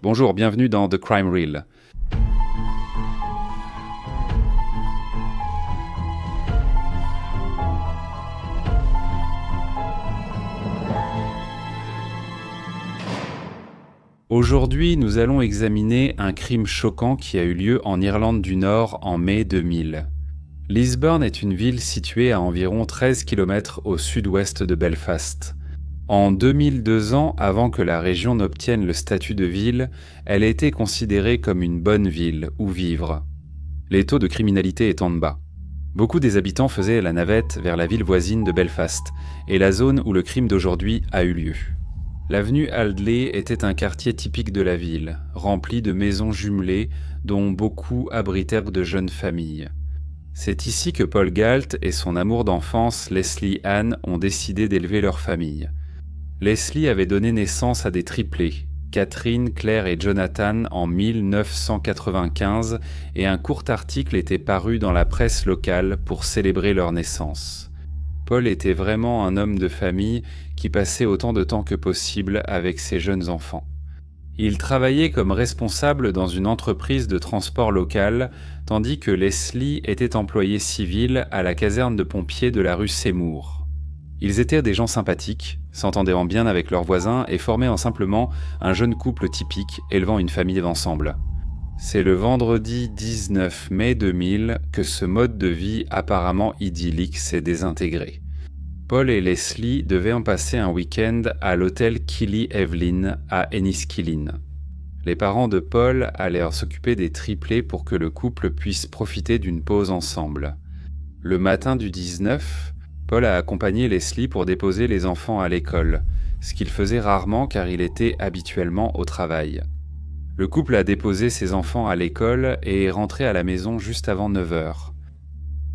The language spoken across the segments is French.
Bonjour, bienvenue dans The Crime Reel. Aujourd'hui, nous allons examiner un crime choquant qui a eu lieu en Irlande du Nord en mai 2000. Lisburn est une ville située à environ 13 km au sud-ouest de Belfast. En 2002 ans, avant que la région n'obtienne le statut de ville, elle a été considérée comme une bonne ville où vivre, les taux de criminalité étant de bas. Beaucoup des habitants faisaient la navette vers la ville voisine de Belfast et la zone où le crime d'aujourd'hui a eu lieu. L'avenue Aldley était un quartier typique de la ville, rempli de maisons jumelées dont beaucoup abritèrent de jeunes familles. C'est ici que Paul Galt et son amour d'enfance, Leslie Ann, ont décidé d'élever leur famille. Leslie avait donné naissance à des triplés, Catherine, Claire et Jonathan en 1995, et un court article était paru dans la presse locale pour célébrer leur naissance. Paul était vraiment un homme de famille qui passait autant de temps que possible avec ses jeunes enfants. Il travaillait comme responsable dans une entreprise de transport local, tandis que Leslie était employée civile à la caserne de pompiers de la rue Seymour. Ils étaient des gens sympathiques, s'entendant bien avec leurs voisins et formaient simplement un jeune couple typique élevant une famille d'ensemble. C'est le vendredi 19 mai 2000 que ce mode de vie apparemment idyllique s'est désintégré. Paul et Leslie devaient en passer un week-end à l'hôtel Killy Evelyn à Enniskillen. Les parents de Paul allèrent s'occuper des triplés pour que le couple puisse profiter d'une pause ensemble. Le matin du 19, Paul a accompagné Leslie pour déposer les enfants à l'école, ce qu'il faisait rarement car il était habituellement au travail. Le couple a déposé ses enfants à l'école et est rentré à la maison juste avant 9h.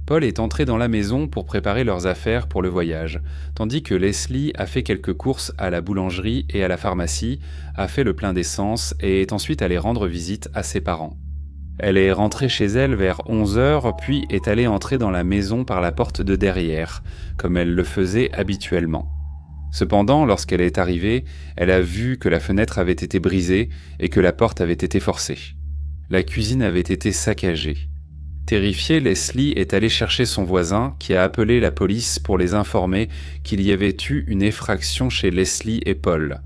Paul est entré dans la maison pour préparer leurs affaires pour le voyage, tandis que Leslie a fait quelques courses à la boulangerie et à la pharmacie, a fait le plein d'essence et est ensuite allée rendre visite à ses parents. Elle est rentrée chez elle vers 11h, puis est allée entrer dans la maison par la porte de derrière, comme elle le faisait habituellement. Cependant, lorsqu'elle est arrivée, elle a vu que la fenêtre avait été brisée et que la porte avait été forcée. La cuisine avait été saccagée. Terrifiée, Leslie est allée chercher son voisin qui a appelé la police pour les informer qu'il y avait eu une effraction chez Leslie et Paul.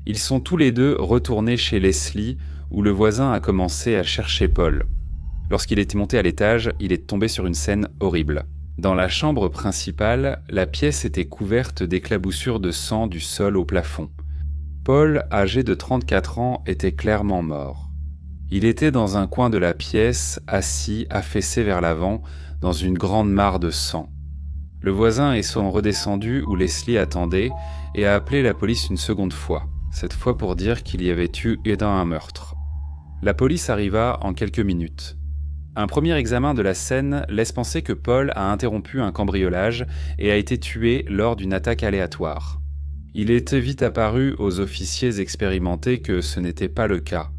Ils sont tous les deux retournés chez Leslie où le voisin a commencé à chercher Paul. Lorsqu'il était monté à l'étage, il est tombé sur une scène horrible. Dans la chambre principale, la pièce était couverte d'éclaboussures de sang du sol au plafond. Paul, âgé de 34 ans, était clairement mort. Il était dans un coin de la pièce, assis, affaissé vers l'avant, dans une grande mare de sang. Le voisin sont redescendus où Leslie attendait et a appelé la police une seconde fois, cette fois pour dire qu'il y avait eu un meurtre. La police arriva en quelques minutes. Un premier examen de la scène laisse penser que Paul a interrompu un cambriolage et a été tué lors d'une attaque aléatoire. Il est vite apparu aux officiers expérimentés que ce n'était pas le cas.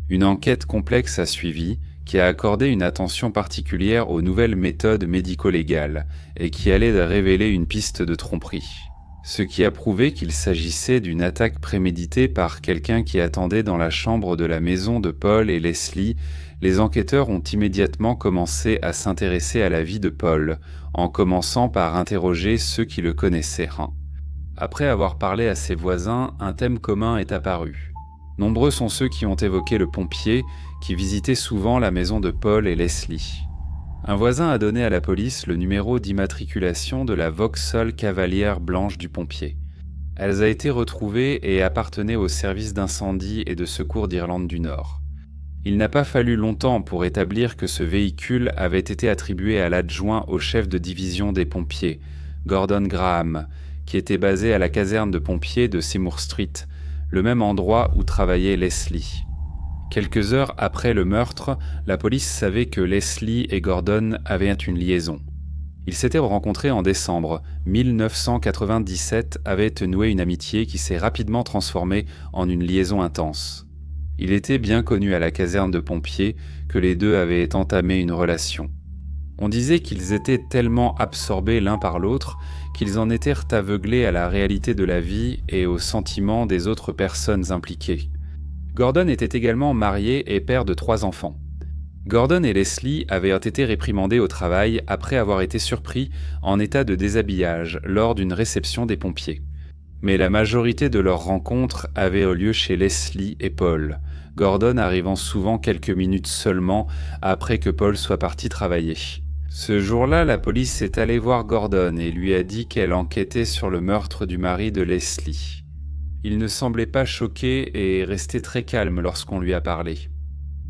Une enquête complexe a suivi, qui a accordé une attention particulière aux nouvelles méthodes médico-légales et qui allait révéler une piste de tromperie. Ce qui a prouvé qu'il s'agissait d'une attaque préméditée par quelqu'un qui attendait dans la chambre de la maison de Paul et Leslie. Les enquêteurs ont immédiatement commencé à s'intéresser à la vie de Paul, en commençant par interroger ceux qui le connaissaient. Après avoir parlé à ses voisins, un thème commun est apparu. Nombreux sont ceux qui ont évoqué le pompier, qui visitait souvent la maison de Paul et Leslie. Un voisin a donné à la police le numéro d'immatriculation de la Vauxhall Cavalière blanche du pompier. Elle a été retrouvée et appartenait au service d'incendie et de secours d'Irlande du Nord. Il n'a pas fallu longtemps pour établir que ce véhicule avait été attribué à l'adjoint au chef de division des pompiers, Gordon Graham, qui était basé à la caserne de pompiers de Seymour Street, le même endroit où travaillait Leslie. Quelques heures après le meurtre, la police savait que Leslie et Gordon avaient une liaison. Ils s'étaient rencontrés en décembre 1997, avaient noué une amitié qui s'est rapidement transformée en une liaison intense. Il était bien connu à la caserne de pompiers que les deux avaient entamé une relation. On disait qu'ils étaient tellement absorbés l'un par l'autre qu'ils en étaient aveuglés à la réalité de la vie et aux sentiments des autres personnes impliquées. Gordon était également marié et père de 3 enfants. Gordon et Leslie avaient été réprimandés au travail après avoir été surpris en état de déshabillage lors d'une réception des pompiers. Mais la majorité de leurs rencontres avaient eu lieu chez Leslie et Paul, Gordon arrivant souvent quelques minutes seulement après que Paul soit parti travailler. Ce jour-là, la police est allée voir Gordon et lui a dit qu'elle enquêtait sur le meurtre du mari de Leslie. Il ne semblait pas choqué et restait très calme lorsqu'on lui a parlé.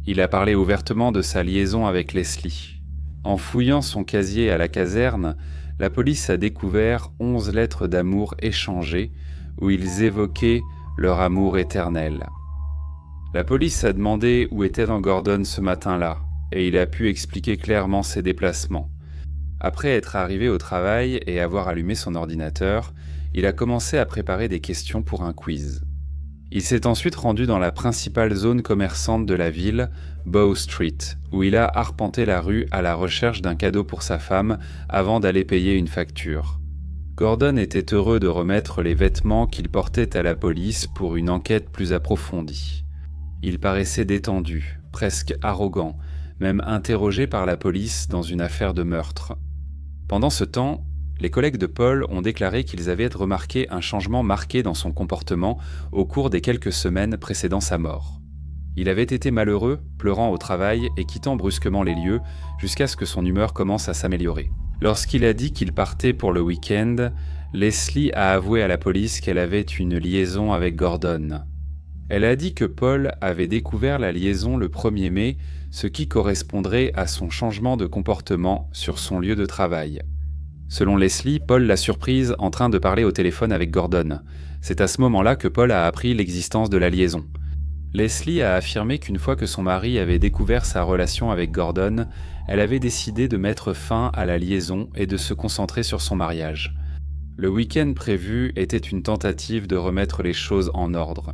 Il a parlé ouvertement de sa liaison avec Leslie. En fouillant son casier à la caserne, la police a découvert 11 lettres d'amour échangées où ils évoquaient leur amour éternel. La police a demandé où était Gordon ce matin-là, et il a pu expliquer clairement ses déplacements. Après être arrivé au travail et avoir allumé son ordinateur, il a commencé à préparer des questions pour un quiz. Il s'est ensuite rendu dans la principale zone commerçante de la ville, Bow Street, où il a arpenté la rue à la recherche d'un cadeau pour sa femme avant d'aller payer une facture. Gordon était heureux de remettre les vêtements qu'il portait à la police pour une enquête plus approfondie. Il paraissait détendu, presque arrogant, même interrogé par la police dans une affaire de meurtre. Pendant ce temps, les collègues de Paul ont déclaré qu'ils avaient remarqué un changement marqué dans son comportement au cours des quelques semaines précédant sa mort. Il avait été malheureux, pleurant au travail et quittant brusquement les lieux jusqu'à ce que son humeur commence à s'améliorer. Lorsqu'il a dit qu'il partait pour le week-end, Leslie a avoué à la police qu'elle avait une liaison avec Gordon. Elle a dit que Paul avait découvert la liaison le 1er mai, ce qui correspondrait à son changement de comportement sur son lieu de travail. Selon Leslie, Paul l'a surprise en train de parler au téléphone avec Gordon. C'est à ce moment-là que Paul a appris l'existence de la liaison. Leslie a affirmé qu'une fois que son mari avait découvert sa relation avec Gordon, elle avait décidé de mettre fin à la liaison et de se concentrer sur son mariage. Le week-end prévu était une tentative de remettre les choses en ordre.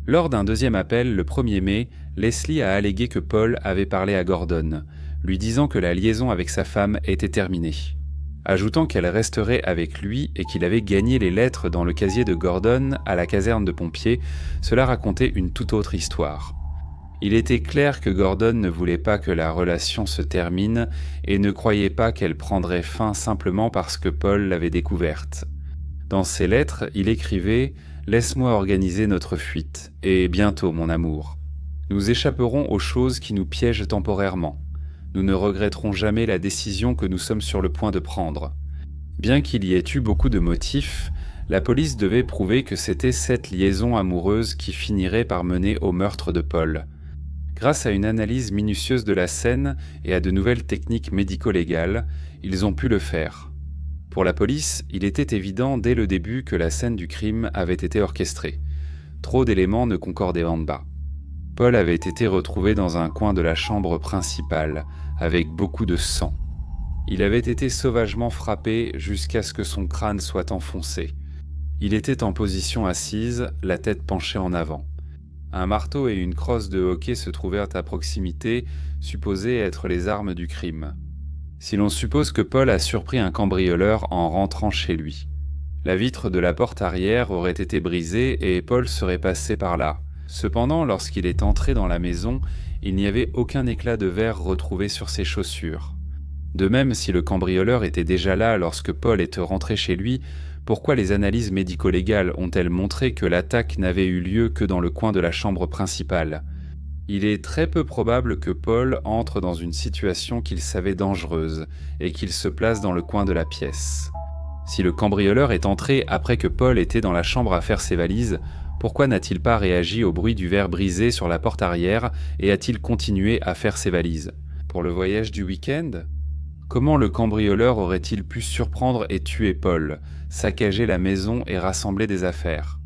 Lors d'un deuxième appel, le 1er mai, Leslie a allégué que Paul avait parlé à Gordon, lui disant que la liaison avec sa femme était terminée. Ajoutant qu'elle resterait avec lui et qu'il avait gagné les lettres dans le casier de Gordon à la caserne de pompiers, cela racontait une toute autre histoire. Il était clair que Gordon ne voulait pas que la relation se termine et ne croyait pas qu'elle prendrait fin simplement parce que Paul l'avait découverte. Dans ses lettres, il écrivait « Laisse-moi organiser notre fuite, et bientôt mon amour. Nous échapperons aux choses qui nous piègent temporairement. Nous ne regretterons jamais la décision que nous sommes sur le point de prendre. » Bien qu'il y ait eu beaucoup de motifs, la police devait prouver que c'était cette liaison amoureuse qui finirait par mener au meurtre de Paul. Grâce à une analyse minutieuse de la scène et à de nouvelles techniques médico-légales, ils ont pu le faire. Pour la police, il était évident dès le début que la scène du crime avait été orchestrée. Trop d'éléments ne concordaient pas. Paul avait été retrouvé dans un coin de la chambre principale, avec beaucoup de sang. Il avait été sauvagement frappé jusqu'à ce que son crâne soit enfoncé. Il était en position assise, la tête penchée en avant. Un marteau et une crosse de hockey se trouvèrent à proximité, supposées être les armes du crime. Si l'on suppose que Paul a surpris un cambrioleur en rentrant chez lui. La vitre de la porte arrière aurait été brisée et Paul serait passé par là. Cependant, lorsqu'il est entré dans la maison, il n'y avait aucun éclat de verre retrouvé sur ses chaussures. De même, si le cambrioleur était déjà là lorsque Paul était rentré chez lui, pourquoi les analyses médico-légales ont-elles montré que l'attaque n'avait eu lieu que dans le coin de la chambre principale ? Il est très peu probable que Paul entre dans une situation qu'il savait dangereuse et qu'il se place dans le coin de la pièce. Si le cambrioleur est entré après que Paul était dans la chambre à faire ses valises, pourquoi n'a-t-il pas réagi au bruit du verre brisé sur la porte arrière et a-t-il continué à faire ses valises ? Pour le voyage du week-end ? Comment le cambrioleur aurait-il pu surprendre et tuer Paul, saccager la maison et rassembler des affaires ?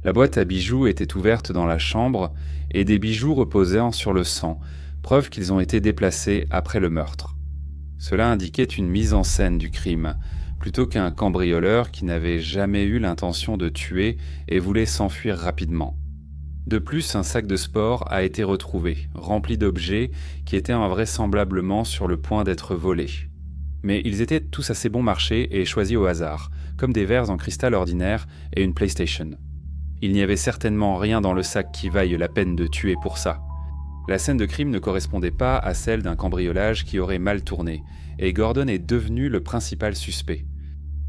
La boîte à bijoux était ouverte dans la chambre et des bijoux reposant sur le sang, preuve qu'ils ont été déplacés après le meurtre. Cela indiquait une mise en scène du crime, plutôt qu'un cambrioleur qui n'avait jamais eu l'intention de tuer et voulait s'enfuir rapidement. De plus, un sac de sport a été retrouvé, rempli d'objets qui étaient invraisemblablement sur le point d'être volés. Mais ils étaient tous assez bon marché et choisis au hasard, comme des verres en cristal ordinaire et une PlayStation. Il n'y avait certainement rien dans le sac qui vaille la peine de tuer pour ça. La scène de crime ne correspondait pas à celle d'un cambriolage qui aurait mal tourné, et Gordon est devenu le principal suspect.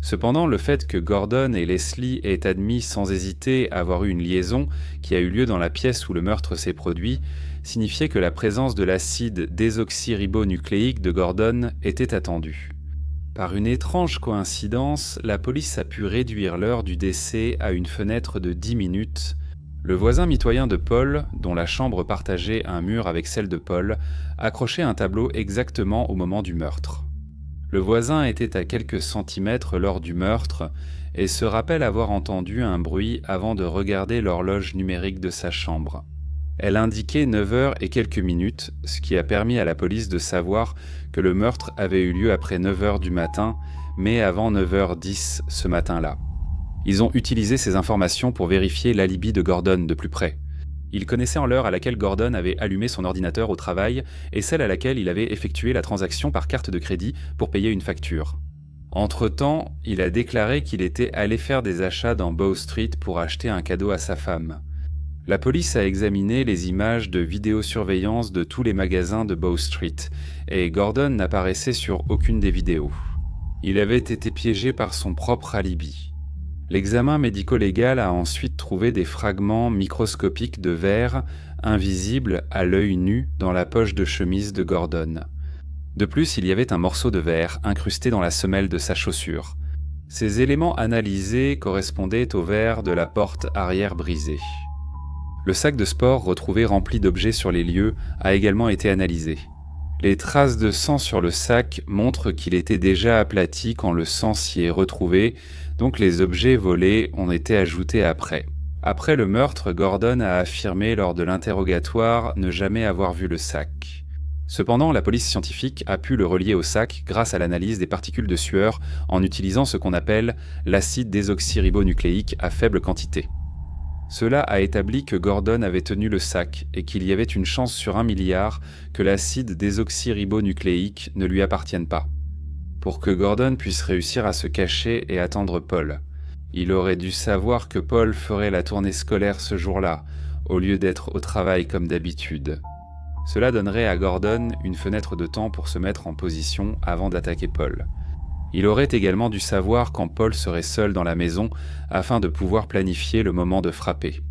Cependant, le fait que Gordon et Leslie aient admis sans hésiter avoir eu une liaison qui a eu lieu dans la pièce où le meurtre s'est produit, signifiait que la présence de l'acide désoxyribonucléique de Gordon était attendue. Par une étrange coïncidence, la police a pu réduire l'heure du décès à une fenêtre de 10 minutes. Le voisin mitoyen de Paul, dont la chambre partageait un mur avec celle de Paul, accrochait un tableau exactement au moment du meurtre. Le voisin était à quelques centimètres lors du meurtre et se rappelle avoir entendu un bruit avant de regarder l'horloge numérique de sa chambre. Elle indiquait 9h et quelques minutes, ce qui a permis à la police de savoir que le meurtre avait eu lieu après 9h du matin, mais avant 9h10 ce matin-là. Ils ont utilisé ces informations pour vérifier l'alibi de Gordon de plus près. Ils connaissaient l'heure à laquelle Gordon avait allumé son ordinateur au travail et celle à laquelle il avait effectué la transaction par carte de crédit pour payer une facture. Entre-temps, il a déclaré qu'il était allé faire des achats dans Bow Street pour acheter un cadeau à sa femme. La police a examiné les images de vidéosurveillance de tous les magasins de Bow Street et Gordon n'apparaissait sur aucune des vidéos. Il avait été piégé par son propre alibi. L'examen médico-légal a ensuite trouvé des fragments microscopiques de verre invisibles à l'œil nu dans la poche de chemise de Gordon. De plus, il y avait un morceau de verre incrusté dans la semelle de sa chaussure. Ces éléments analysés correspondaient au verre de la porte arrière brisée. Le sac de sport retrouvé rempli d'objets sur les lieux a également été analysé. Les traces de sang sur le sac montrent qu'il était déjà aplati quand le sang s'y est retrouvé, donc les objets volés ont été ajoutés après. Après le meurtre, Gordon a affirmé lors de l'interrogatoire ne jamais avoir vu le sac. Cependant, la police scientifique a pu le relier au sac grâce à l'analyse des particules de sueur en utilisant ce qu'on appelle l'acide désoxyribonucléique à faible quantité. Cela a établi que Gordon avait tenu le sac et qu'il y avait une chance sur 1 milliard que l'acide désoxyribonucléique ne lui appartienne pas. Pour que Gordon puisse réussir à se cacher et attendre Paul. Il aurait dû savoir que Paul ferait la tournée scolaire ce jour-là, au lieu d'être au travail comme d'habitude. Cela donnerait à Gordon une fenêtre de temps pour se mettre en position avant d'attaquer Paul. Il aurait également dû savoir quand Paul serait seul dans la maison afin de pouvoir planifier le moment de frapper.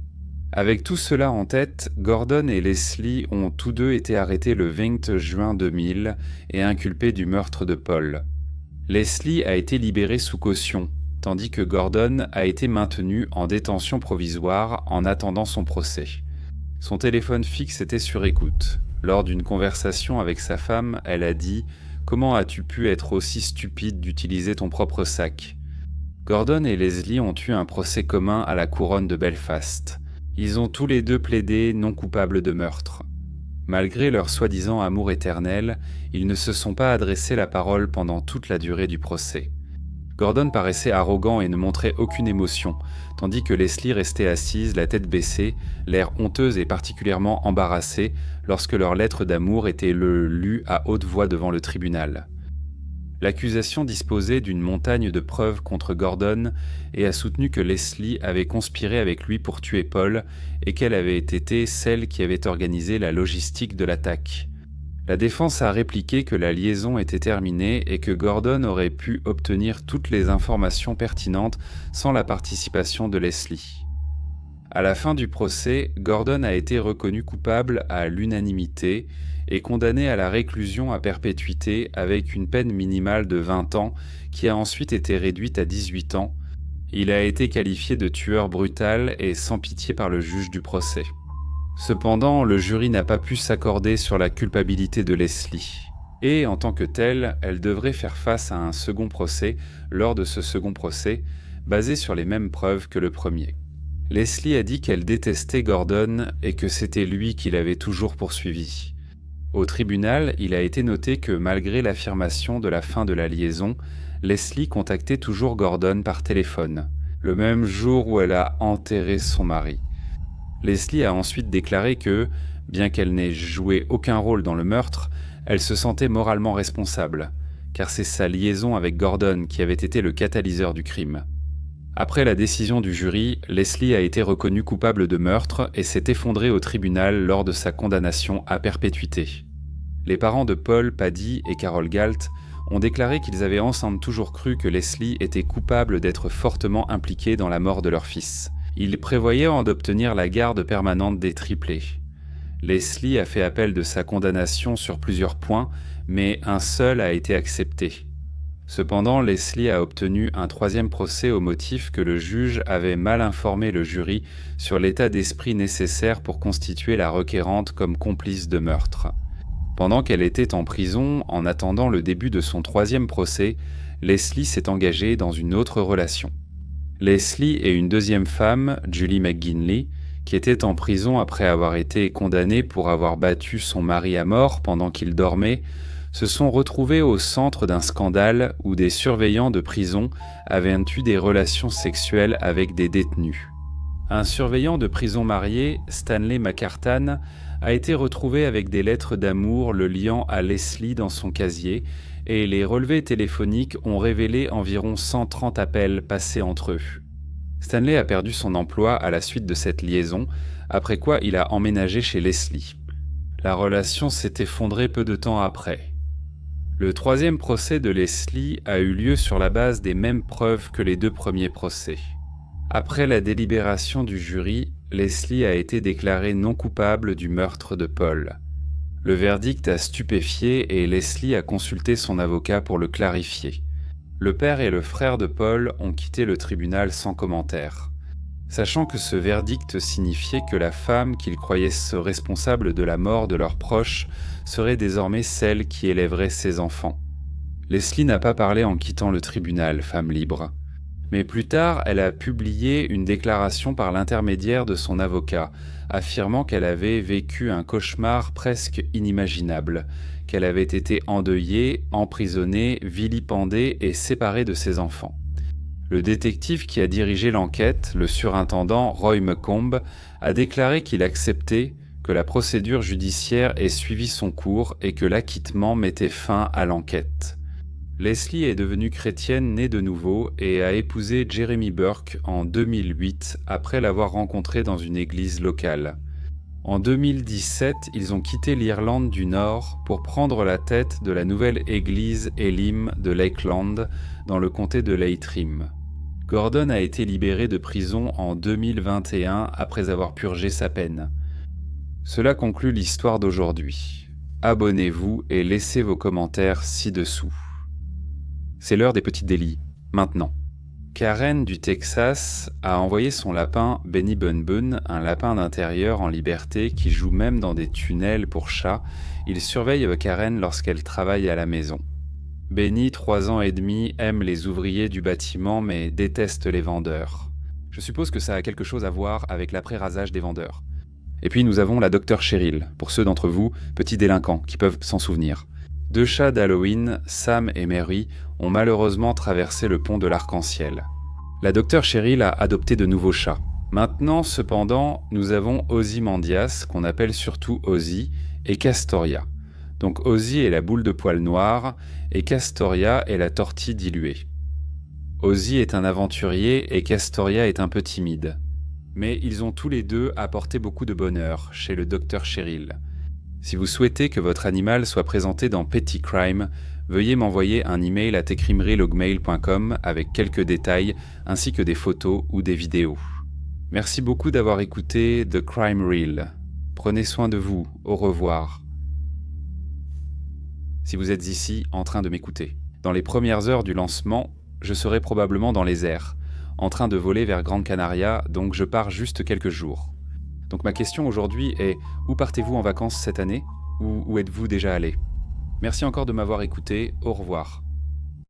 Avec tout cela en tête, Gordon et Leslie ont tous deux été arrêtés le 20 juin 2000 et inculpés du meurtre de Paul. Leslie a été libérée sous caution, tandis que Gordon a été maintenu en détention provisoire en attendant son procès. Son téléphone fixe était sur écoute. Lors d'une conversation avec sa femme, elle a dit « Comment as-tu pu être aussi stupide d'utiliser ton propre sac ?» Gordon et Leslie ont eu un procès commun à la couronne de Belfast. Ils ont tous les deux plaidé non coupables de meurtre. Malgré leur soi-disant amour éternel, ils ne se sont pas adressé la parole pendant toute la durée du procès. Gordon paraissait arrogant et ne montrait aucune émotion, tandis que Leslie restait assise, la tête baissée, l'air honteuse et particulièrement embarrassée lorsque leur lettre d'amour était lue à haute voix devant le tribunal. L'accusation disposait d'une montagne de preuves contre Gordon et a soutenu que Leslie avait conspiré avec lui pour tuer Paul et qu'elle avait été celle qui avait organisé la logistique de l'attaque. La défense a répliqué que la liaison était terminée et que Gordon aurait pu obtenir toutes les informations pertinentes sans la participation de Leslie. À la fin du procès, Gordon a été reconnu coupable à l'unanimité et condamné à la réclusion à perpétuité avec une peine minimale de 20 ans qui a ensuite été réduite à 18 ans. Il a été qualifié de tueur brutal et sans pitié par le juge du procès. Cependant, le jury n'a pas pu s'accorder sur la culpabilité de Leslie. Et, en tant que telle, elle devrait faire face à un second procès lors de ce second procès, basé sur les mêmes preuves que le premier. Leslie a dit qu'elle détestait Gordon et que c'était lui qui l'avait toujours poursuivi. Au tribunal, il a été noté que malgré l'affirmation de la fin de la liaison, Leslie contactait toujours Gordon par téléphone, le même jour où elle a enterré son mari. Leslie a ensuite déclaré que, bien qu'elle n'ait joué aucun rôle dans le meurtre, elle se sentait moralement responsable, car c'est sa liaison avec Gordon qui avait été le catalyseur du crime. Après la décision du jury, Leslie a été reconnue coupable de meurtre et s'est effondrée au tribunal lors de sa condamnation à perpétuité. Les parents de Paul, Paddy et Carol Galt ont déclaré qu'ils avaient ensemble toujours cru que Leslie était coupable d'être fortement impliquée dans la mort de leur fils. Ils prévoyaient d'obtenir la garde permanente des triplés. Leslie a fait appel de sa condamnation sur plusieurs points, mais un seul a été accepté. Cependant, Leslie a obtenu un troisième procès au motif que le juge avait mal informé le jury sur l'état d'esprit nécessaire pour constituer la requérante comme complice de meurtre. Pendant qu'elle était en prison, en attendant le début de son troisième procès, Leslie s'est engagée dans une autre relation. Leslie et une deuxième femme, Julie McGinley, qui était en prison après avoir été condamnée pour avoir battu son mari à mort pendant qu'il dormait, se sont retrouvés au centre d'un scandale où des surveillants de prison avaient eu des relations sexuelles avec des détenus. Un surveillant de prison marié, Stanley McCartan, a été retrouvé avec des lettres d'amour le liant à Leslie dans son casier et les relevés téléphoniques ont révélé environ 130 appels passés entre eux. Stanley a perdu son emploi à la suite de cette liaison, après quoi il a emménagé chez Leslie. La relation s'est effondrée peu de temps après. Le troisième procès de Leslie a eu lieu sur la base des mêmes preuves que les deux premiers procès. Après la délibération du jury, Leslie a été déclarée non coupable du meurtre de Paul. Le verdict a stupéfié et Leslie a consulté son avocat pour le clarifier. Le père et le frère de Paul ont quitté le tribunal sans commentaire. Sachant que ce verdict signifiait que la femme qu'ils croyaient responsable de la mort de leurs proches serait désormais celle qui élèverait ses enfants. Leslie n'a pas parlé en quittant le tribunal, femme libre. Mais plus tard, elle a publié une déclaration par l'intermédiaire de son avocat, affirmant qu'elle avait vécu un cauchemar presque inimaginable, qu'elle avait été endeuillée, emprisonnée, vilipendée et séparée de ses enfants. Le détective qui a dirigé l'enquête, le surintendant Roy McComb, a déclaré qu'il acceptait que la procédure judiciaire ait suivi son cours et que l'acquittement mettait fin à l'enquête. Leslie est devenue chrétienne née de nouveau et a épousé Jeremy Burke en 2008 après l'avoir rencontré dans une église locale. En 2017, ils ont quitté l'Irlande du Nord pour prendre la tête de la nouvelle église Elim de Lakeland dans le comté de Leitrim. Gordon a été libéré de prison en 2021 après avoir purgé sa peine. Cela conclut l'histoire d'aujourd'hui. Abonnez-vous et laissez vos commentaires ci-dessous. C'est l'heure des petits délits, maintenant. Karen du Texas a envoyé son lapin Benny Bun Bun, un lapin d'intérieur en liberté qui joue même dans des tunnels pour chats. Il surveille Karen lorsqu'elle travaille à la maison. Benny, 3 ans et demi, aime les ouvriers du bâtiment mais déteste les vendeurs. Je suppose que ça a quelque chose à voir avec l'après-rasage des vendeurs. Et puis nous avons la Dr Cheryl, pour ceux d'entre vous, petits délinquants, qui peuvent s'en souvenir. 2 chats d'Halloween, Sam et Mary, ont malheureusement traversé le pont de l'Arc-en-Ciel. La Dr Cheryl a adopté de nouveaux chats. Maintenant, cependant, nous avons Ozymandias, qu'on appelle surtout Ozzy, et Castoria. Donc Ozzy est la boule de poils noire, et Castoria est la tortille diluée. Ozzy est un aventurier et Castoria est un peu timide. Mais ils ont tous les deux apporté beaucoup de bonheur chez le Dr Cheryl. Si vous souhaitez que votre animal soit présenté dans Petty Crime, veuillez m'envoyer un email à techcrimerie@gmail.com avec quelques détails ainsi que des photos ou des vidéos. Merci beaucoup d'avoir écouté The Crime Reel. Prenez soin de vous, au revoir. Si vous êtes ici en train de m'écouter, dans les premières heures du lancement, je serai probablement dans les airs, en train de voler vers Grande Canaria, donc je pars juste quelques jours. Donc ma question aujourd'hui est, où partez-vous en vacances cette année ou où êtes-vous déjà allé ? Merci encore de m'avoir écouté, au revoir.